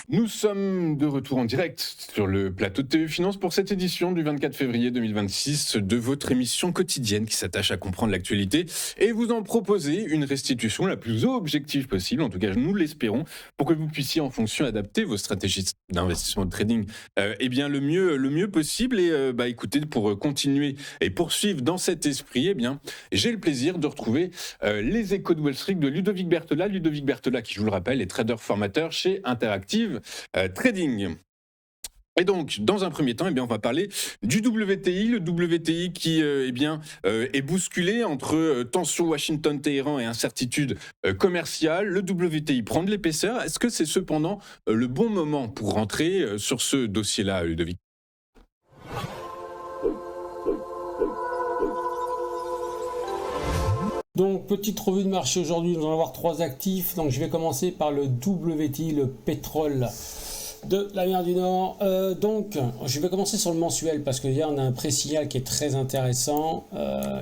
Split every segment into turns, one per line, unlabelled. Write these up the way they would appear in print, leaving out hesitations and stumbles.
Nous sommes de retour en direct sur le plateau de TE Finance pour cette édition du 24 février 2026 de votre émission quotidienne qui s'attache à comprendre l'actualité et vous en proposer une restitution la plus objective possible, en tout cas nous l'espérons, pour que vous puissiez en fonction adapter vos stratégies d'investissement de trading bien le mieux possible. Et écoutez, pour continuer et poursuivre dans cet esprit, j'ai le plaisir de retrouver les échos de Wall Street de Ludovic Berthelot. Ludovic Berthelot qui, je vous le rappelle, est trader formateur chez Interactive Trading. Et donc, dans un premier temps, on va parler du WTI. Le WTI qui est bousculé entre tension Washington-Téhéran et incertitude commerciale. Le WTI prend de l'épaisseur. Est-ce que c'est cependant le bon moment pour rentrer sur ce dossier-là, Ludovic ?
Donc, petite revue de marché aujourd'hui, nous allons avoir 3 actifs. Donc, je vais commencer par le WTI, le pétrole de la mer du Nord. Je vais commencer sur le mensuel parce que hier, on a un pré-signal qui est très intéressant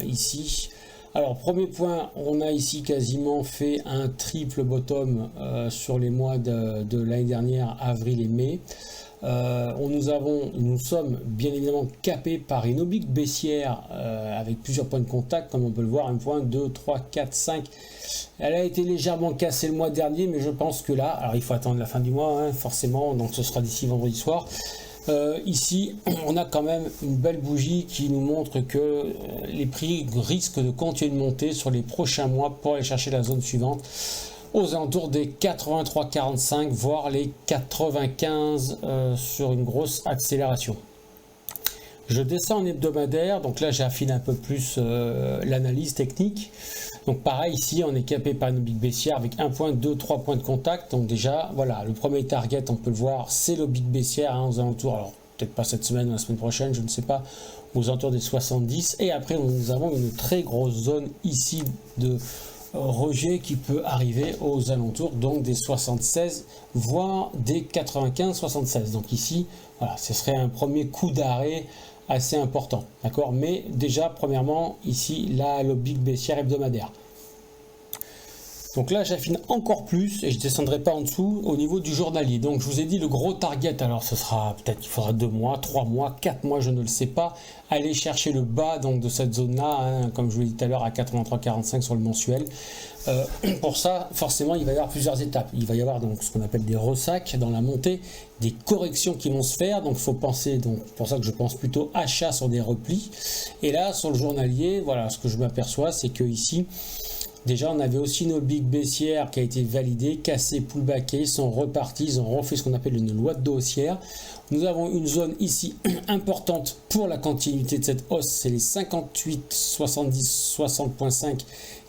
ici. Alors, premier point, on a ici quasiment fait un triple bottom sur les mois de l'année dernière, avril et mai. Nous sommes bien évidemment capés par une oblique baissière avec plusieurs points de contact, comme on peut le voir, 1 point, 2, 3, 4, 5. Elle a été légèrement cassée le mois dernier, mais je pense que là, alors il faut attendre la fin du mois, forcément, donc ce sera d'ici vendredi soir. Ici, on a quand même une belle bougie qui nous montre que les prix risquent de continuer de monter sur les prochains mois pour aller chercher la zone suivante, aux alentours des 83,45 voire les 95 sur une grosse accélération. Je descends en hebdomadaire, donc là j'affine un peu plus l'analyse technique. Donc pareil, ici on est capé par une oblique baissière avec 1 point, 2, 3 points de contact. Donc déjà, voilà, le premier target, on peut le voir, c'est l'oblique baissière aux alentours, alors peut-être pas cette semaine ou la semaine prochaine, je ne sais pas, aux alentours des 70. Et après, nous avons une très grosse zone ici de rejet qui peut arriver aux alentours donc des 76 voire des 95-76. Donc ici, voilà, ce serait un premier coup d'arrêt assez important, d'accord. Mais déjà, premièrement, ici, là, l'oblique baissière hebdomadaire. Donc là, j'affine encore plus et je ne descendrai pas en dessous au niveau du journalier. Donc je vous ai dit le gros target, alors ce sera peut-être qu'il faudra 2 mois, 3 mois, 4 mois, je ne le sais pas. Aller chercher le bas donc, de cette zone-là, comme je vous l'ai dit tout à l'heure, à 83,45 sur le mensuel. Pour ça, forcément, il va y avoir plusieurs étapes. Il va y avoir donc ce qu'on appelle des ressacs dans la montée, des corrections qui vont se faire. Donc il faut penser, donc pour ça que je pense plutôt achat sur des replis. Et là, sur le journalier, voilà, ce que je m'aperçois, c'est que ici, déjà, on avait aussi une oblique baissière qui a été validée, cassée, pullbackée, ils sont repartis, ils ont refait ce qu'on appelle une loi de haussière. Nous avons une zone ici importante pour la continuité de cette hausse, c'est les 58, 70, 60.5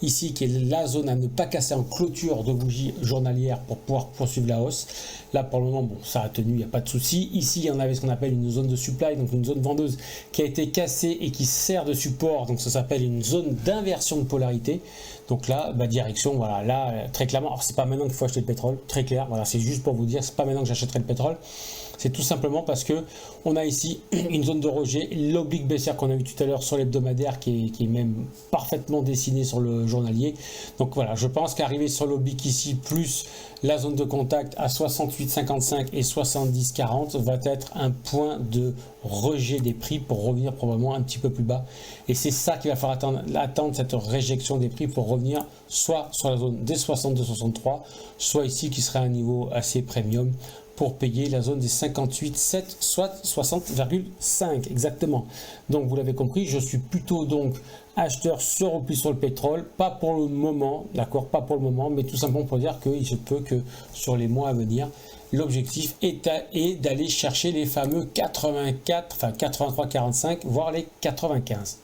ici, qui est la zone à ne pas casser en clôture de bougie journalière pour pouvoir poursuivre la hausse. Là, pour le moment, bon, ça a tenu, il n'y a pas de souci. Ici, on avait ce qu'on appelle une zone de supply, donc une zone vendeuse qui a été cassée et qui sert de support, donc ça s'appelle une zone d'inversion de polarité. Donc là, direction, voilà, là, très clairement, alors c'est pas maintenant qu'il faut acheter le pétrole, très clair, voilà, c'est juste pour vous dire, c'est pas maintenant que j'achèterai le pétrole, c'est tout simplement parce que on a ici une zone de rejet, l'oblique baissière qu'on a vu tout à l'heure sur l'hebdomadaire qui est même parfaitement dessinée sur le journalier. Donc voilà, je pense qu'arriver sur l'oblique ici, plus la zone de contact à 68,55 et 70,40 va être un point de rejet des prix pour revenir probablement un petit peu plus bas. Et c'est ça qu'il va falloir attendre cette réjection des prix pour revenir soit sur la zone des 62,63, soit ici qui serait un niveau assez premium pour payer la zone des 58,7, soit 60,5 exactement. Donc vous l'avez compris, je suis plutôt donc acheteur sur repli sur le pétrole, pas pour le moment, d'accord, pas pour le moment, mais tout simplement pour dire qu'il se peut que sur les mois à venir, l'objectif est d'aller chercher les fameux 84, enfin 83,45, voire les 95.